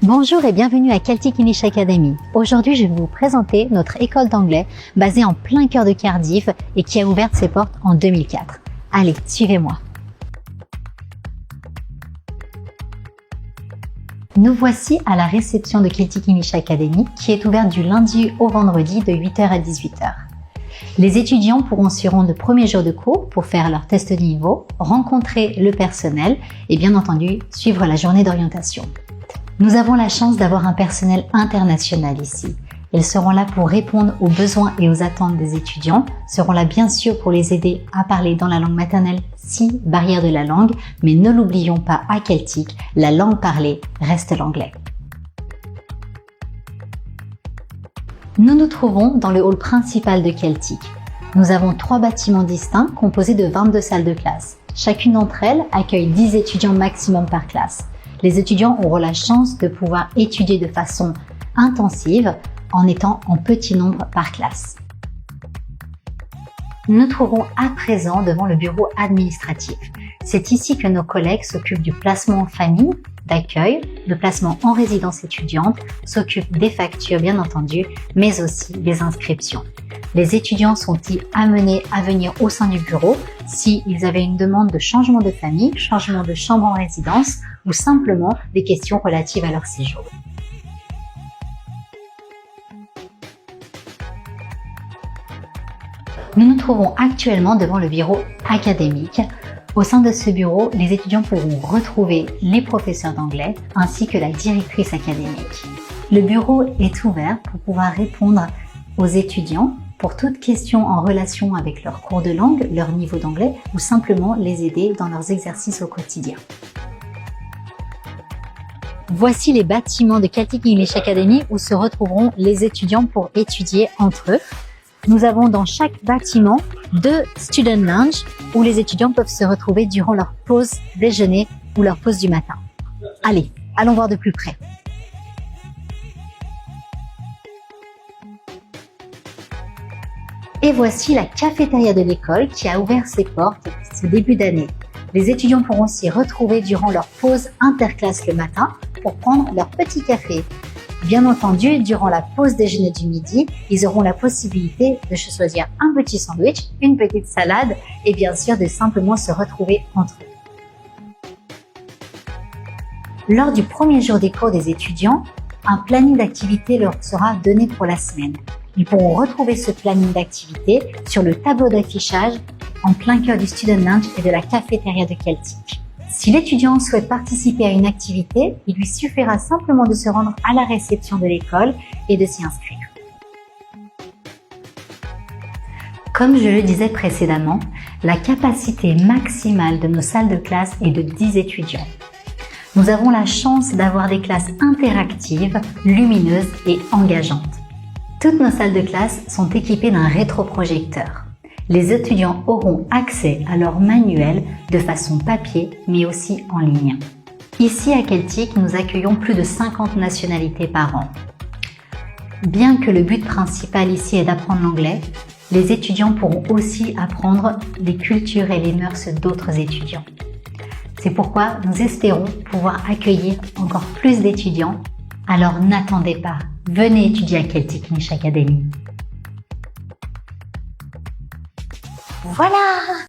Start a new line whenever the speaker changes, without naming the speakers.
Bonjour et bienvenue à Celtic English Academy. Aujourd'hui, je vais vous présenter notre école d'anglais basée en plein cœur de Cardiff et qui a ouvert ses portes en 2004. Allez, suivez-moi. Nous voici à la réception de Celtic English Academy qui est ouverte du lundi au vendredi de 8h à 18h. Les étudiants pourront s'y rendre le premier jour de cours pour faire leur test de niveau, rencontrer le personnel et bien entendu suivre la journée d'orientation. Nous avons la chance d'avoir un personnel international ici. Ils seront là pour répondre aux besoins et aux attentes des étudiants, seront là bien sûr pour les aider à parler dans la langue maternelle si barrière de la langue, mais ne l'oublions pas à Celtic, la langue parlée reste l'anglais. Nous nous trouvons dans le hall principal de Celtic. Nous avons 3 bâtiments distincts composés de 22 salles de classe. Chacune d'entre elles accueille 10 étudiants maximum par classe. Les étudiants auront la chance de pouvoir étudier de façon intensive en étant en petit nombre par classe. Nous nous trouvons à présent devant le bureau administratif. C'est ici que nos collègues s'occupent du placement en famille, d'accueil, de placement en résidence étudiante, s'occupent des factures bien entendu, mais aussi des inscriptions. Les étudiants sont-ils amenés à venir au sein du bureau s'ils avaient une demande de changement de famille, changement de chambre en résidence ou simplement des questions relatives à leur séjour. Nous nous trouvons actuellement devant le bureau académique. Au sein de ce bureau, les étudiants pourront retrouver les professeurs d'anglais ainsi que la directrice académique. Le bureau est ouvert pour pouvoir répondre aux étudiants pour toute question en relation avec leur cours de langue, leur niveau d'anglais ou simplement les aider dans leurs exercices au quotidien. Voici les bâtiments de Celtic English Academy où se retrouveront les étudiants pour étudier entre eux. Nous avons dans chaque bâtiment 2 student lounge où les étudiants peuvent se retrouver durant leur pause déjeuner ou leur pause du matin. Allez, allons voir de plus près. Et voici la cafétéria de l'école qui a ouvert ses portes ce début d'année. Les étudiants pourront s'y retrouver durant leur pause interclasse le matin pour prendre leur petit café. Bien entendu, durant la pause déjeuner du midi, ils auront la possibilité de choisir un petit sandwich, une petite salade et bien sûr de simplement se retrouver entre eux. Lors du premier jour des cours des étudiants, un planning d'activité leur sera donné pour la semaine. Ils pourront retrouver ce planning d'activité sur le tableau d'affichage en plein cœur du Student Lounge et de la cafétéria de Celtic. Si l'étudiant souhaite participer à une activité, il lui suffira simplement de se rendre à la réception de l'école et de s'y inscrire. Comme je le disais précédemment, la capacité maximale de nos salles de classe est de 10 étudiants. Nous avons la chance d'avoir des classes interactives, lumineuses et engageantes. Toutes nos salles de classe sont équipées d'un rétroprojecteur. Les étudiants auront accès à leur manuel de façon papier, mais aussi en ligne. Ici à Celtic, nous accueillons plus de 50 nationalités par an. Bien que le but principal ici est d'apprendre l'anglais, les étudiants pourront aussi apprendre les cultures et les mœurs d'autres étudiants. C'est pourquoi nous espérons pouvoir accueillir encore plus d'étudiants. Alors n'attendez pas, venez étudier à Celtic English Academy. Voilà!